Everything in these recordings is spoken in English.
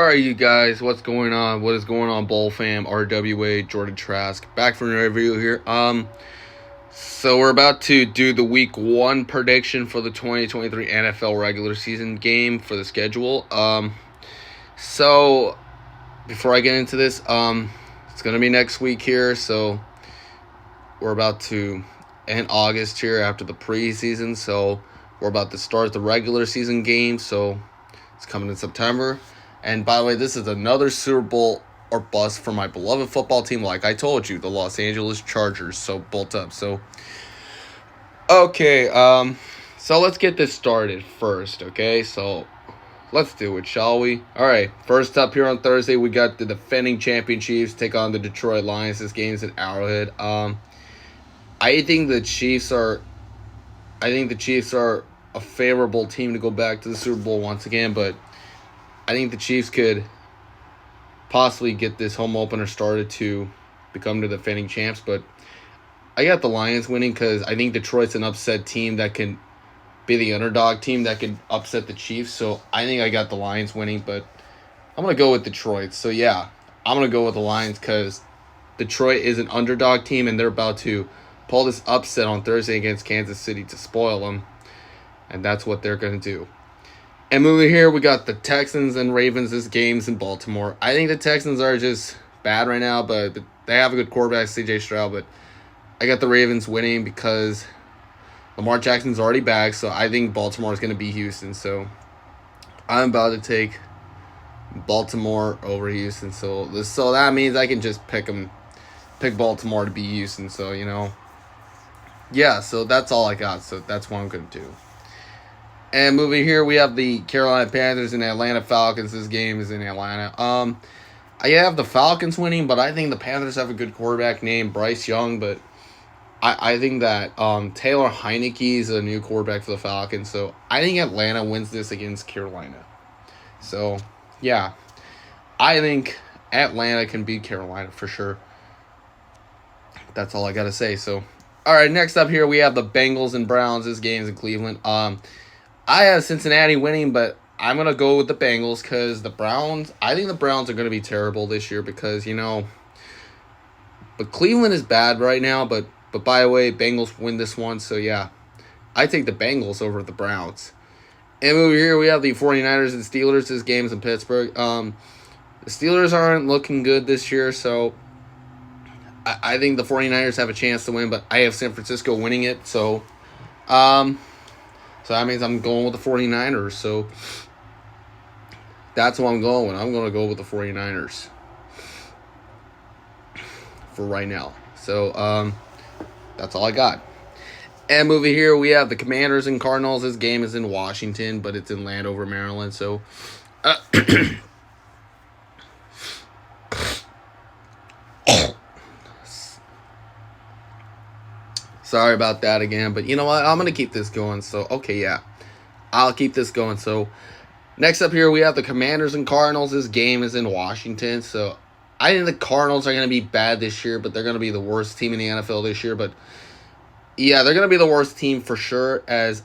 Alright, you guys, what's going on? What is going on, Bowl fam? RWA, Jordan Trask, back for another video here. So we're about to do the week 1 prediction for the 2023 NFL regular season game for the schedule. So before I get into this, it's gonna be next week here, so we're about to end August here after the preseason, so we're about to start the regular season game, so it's coming in September. And by the way, this is another Super Bowl or bust for my beloved football team. Like I told you, the Los Angeles Chargers. So bolt up. So okay, so let's get this started first. Okay, so let's do it, shall we? All right. First up here on Thursday, we got the defending champion Chiefs take on the Detroit Lions. This game's at Arrowhead. I think the Chiefs are a favorable team to go back to the Super Bowl once again, but I think the Chiefs could possibly get this home opener started to become the defending champs, but I got the Lions winning because I think Detroit's an upset team that can be the underdog team that can upset the Chiefs, so I think I got the Lions winning, but I'm going to go with Detroit. So yeah, I'm going to go with the Lions because Detroit is an underdog team and they're about to pull this upset on Thursday against Kansas City to spoil them, and that's what they're going to do. And moving here, we got the Texans and Ravens. This game's in Baltimore. I think the Texans are just bad right now, but they have a good quarterback, C.J. Stroud. But I got the Ravens winning because Lamar Jackson's already back, so I think Baltimore is going to beat Houston. So I'm about to take Baltimore over Houston. So that means I can just pick Baltimore to beat Houston. So, yeah, so that's all I got. So that's what I'm going to do. And moving here, we have the Carolina Panthers and Atlanta Falcons. This game is in Atlanta. I have the Falcons winning, but I think the Panthers have a good quarterback named Bryce Young. But I think that Taylor Heinicke is a new quarterback for the Falcons. So I think Atlanta wins this against Carolina. So, yeah. I think Atlanta can beat Carolina for sure. That's all I got to say. So, all right, next up here, we have the Bengals and Browns. This game's in Cleveland. I have Cincinnati winning, but I'm going to go with the Bengals because I think the Browns are going to be terrible this year because, but Cleveland is bad right now, but by the way, Bengals win this one, so yeah, I take the Bengals over the Browns. And over here, we have the 49ers and Steelers. This game's in Pittsburgh. The Steelers aren't looking good this year, so I think the 49ers have a chance to win, but I have San Francisco winning it, so that means I'm going with the 49ers. So that's what I'm going with. I'm going to go with the 49ers for right now. So that's all I got. And moving here, we have the Commanders and Cardinals. This game is in Washington, but it's in Landover, Maryland. So sorry about that again, but you know what? I'm going to keep this going. So, okay, yeah. I'll keep this going. So, next up here, we have the Commanders and Cardinals. This game is in Washington. So, I think the Cardinals are going to be bad this year, but they're going to be the worst team in the NFL this year. But, yeah, they're going to be the worst team for sure, as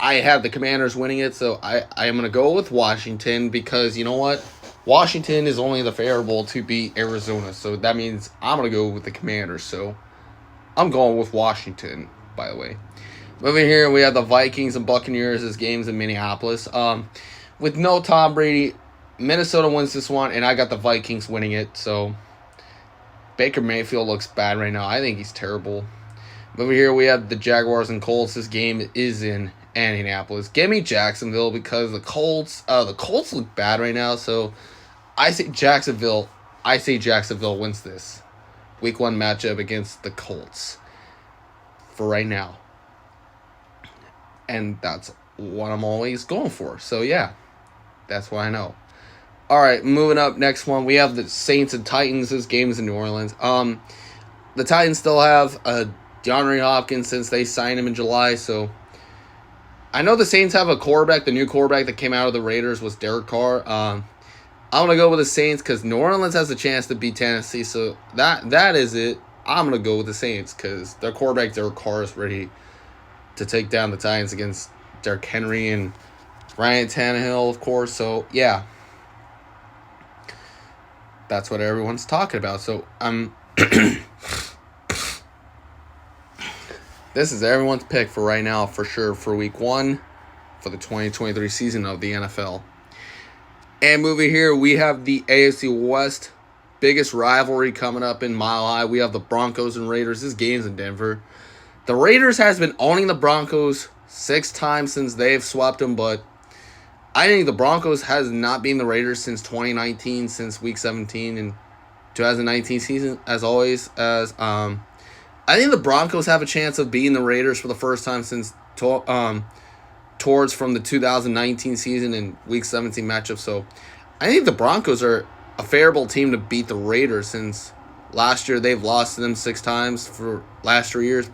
I have the Commanders winning it. So, I am going to go with Washington because, you know what? Washington is only the favorable to beat Arizona. So, that means I'm going to go with the Commanders. So, I'm going with Washington, by the way. Moving here, we have the Vikings and Buccaneers. This game's in Minneapolis. With no Tom Brady, Minnesota wins this one, and I got the Vikings winning it. So, Baker Mayfield looks bad right now. I think he's terrible. Moving here, we have the Jaguars and Colts. This game is in Indianapolis. Give me Jacksonville because the Colts look bad right now. So, I say Jacksonville wins this Week 1 matchup against the Colts for right now. And that's what I'm always going for. So, yeah, that's what I know. All right, moving up, next one. We have the Saints and Titans. This game is in New Orleans. The Titans still have DeAndre Hopkins since they signed him in July. So, I know the Saints have a quarterback. The new quarterback that came out of the Raiders was Derek Carr. I'm going to go with the Saints because New Orleans has a chance to beat Tennessee. So, that is it. I'm going to go with the Saints because their quarterback, Derek Carr, is ready to take down the Titans against Derrick Henry and Ryan Tannehill, of course. So, yeah. that's what everyone's talking about. So this is everyone's pick for right now, for sure, for week 1 for the 2023 season of the NFL. And moving here, we have the AFC West. Biggest rivalry coming up in Mile High. We have the Broncos and Raiders. This game's in Denver. The Raiders has been owning the Broncos 6 times since they've swept them, but I think the Broncos has not been the Raiders since 2019, since Week 17 and 2019 season, as always. I think the Broncos have a chance of beating the Raiders for the first time since towards from the 2019 season and Week 17 matchup. So I think the Broncos are a favorable team to beat the Raiders, since last year they've lost to them 6 times for last 3 years.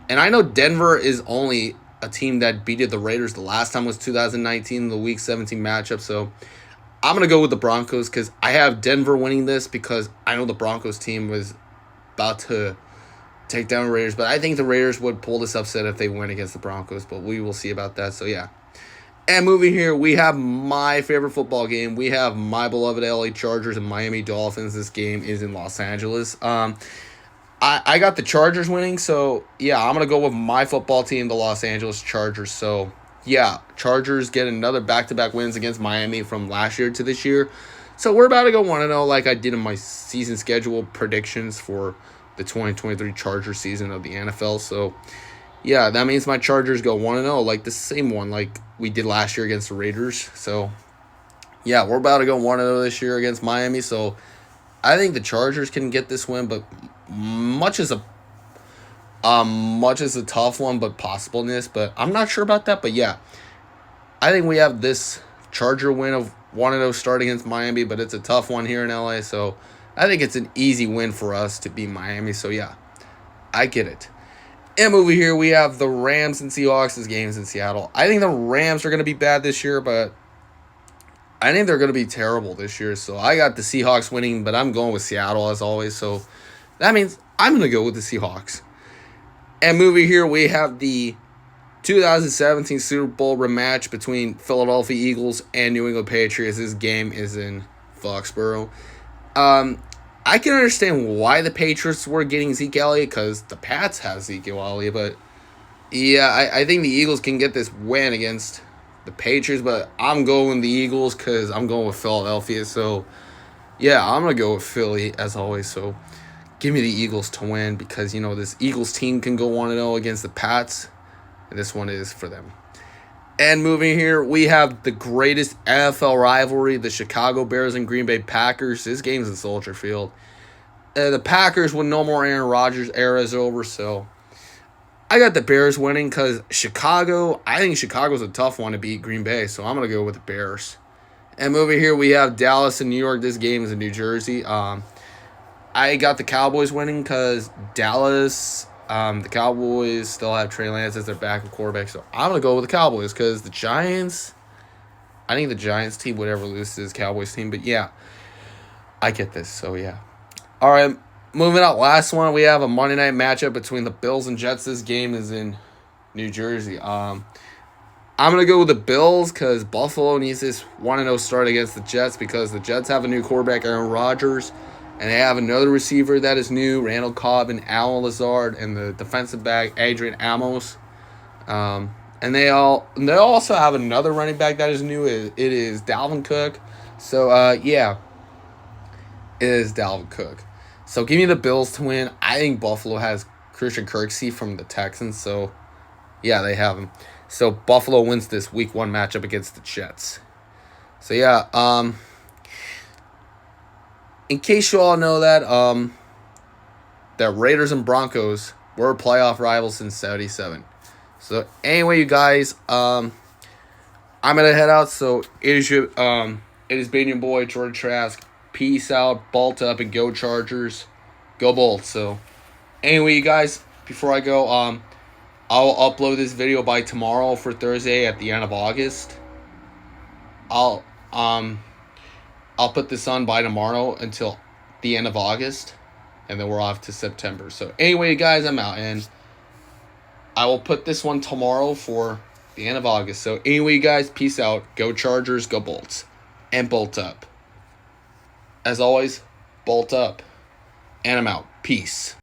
And I know Denver is only a team that beat the Raiders. The last time was 2019, the Week 17 matchup. So I'm going to go with the Broncos because I have Denver winning this, because I know the Broncos team was about to take down the Raiders. But I think the Raiders would pull this upset if they win against the Broncos. But we will see about that. So, yeah. And moving here, we have my favorite football game. We have my beloved LA Chargers and Miami Dolphins. This game is in Los Angeles. I got the Chargers winning, so yeah, I'm going to go with my football team, the Los Angeles Chargers. So yeah, Chargers get another back-to-back wins against Miami from last year to this year. So we're about to go 1-0 like I did in my season schedule predictions for the 2023 Chargers season of the NFL. So yeah, that means my Chargers go 1-0 like the same one like we did last year against the Raiders. So yeah, we're about to go 1-0 this year against Miami. So I think the Chargers can get this win, but much is a tough one, but possibleness. But I'm not sure about that. But yeah, I think we have this Charger win of 1-0 start against Miami, but it's a tough one here in LA. So I think it's an easy win for us to beat Miami. So yeah, I get it. And over here, we have the Rams and Seahawks. This game's in Seattle. I think the Rams are going to be bad this year, but I think they're going to be terrible this year. So I got the Seahawks winning, but I'm going with Seattle as always. So that means I'm going to go with the Seahawks. And moving here, we have the 2017 Super Bowl rematch between Philadelphia Eagles and New England Patriots. This game is in Foxborough. I can understand why the Patriots were getting Zeke Elliott, because the Pats have Zeke Elliott. But yeah, I think the Eagles can get this win against the Patriots. But I'm going the Eagles because I'm going with Philadelphia. So yeah, I'm going to go with Philly as always. So give me the Eagles to win, because, you know, this Eagles team can go 1-0 against the Pats, and this one is for them. And moving here, we have the greatest NFL rivalry, the Chicago Bears and Green Bay Packers. This game's in Soldier Field. The Packers, with no more Aaron Rodgers, era is over, so I got the Bears winning, because I think Chicago's a tough one to beat Green Bay, so I'm going to go with the Bears. And moving here, we have Dallas and New York. This game is in New Jersey. I got the Cowboys winning because Dallas, the Cowboys still have Trey Lance as their backup quarterback. So I'm going to go with the Cowboys, because the Giants, I think the Giants team would ever lose to this Cowboys team. But yeah, I get this. So yeah. All right, moving out. Last one, we have a Monday night matchup between the Bills and Jets. This game is in New Jersey. I'm going to go with the Bills because Buffalo needs this 1-0 start against the Jets, because the Jets have a new quarterback, Aaron Rodgers. And they have another receiver that is new, Randall Cobb and Alan Lazard, and the defensive back, Adrian Amos. And they also have another running back that is new. It is Dalvin Cook. So, yeah, it is Dalvin Cook. So, give me the Bills to win. I think Buffalo has Christian Kirksey from the Texans. So, yeah, they have him. So, Buffalo wins this Week 1 matchup against the Jets. So, yeah, in case you all know that, that Raiders and Broncos were playoff rivals since '77. So anyway, you guys, I'm gonna head out. So it has been your boy Jordan Trask. Peace out, bolt up, and go Chargers, go Bolts. So anyway, you guys, before I go, I'll upload this video by tomorrow for Thursday at the end of August. I'll put this on by tomorrow until the end of August, and then we're off to September. So anyway, guys, I'm out, and I will put this one tomorrow for the end of August. So anyway, guys, peace out. Go Chargers, go Bolts, and bolt up. as always, bolt up. And I'm out. Peace.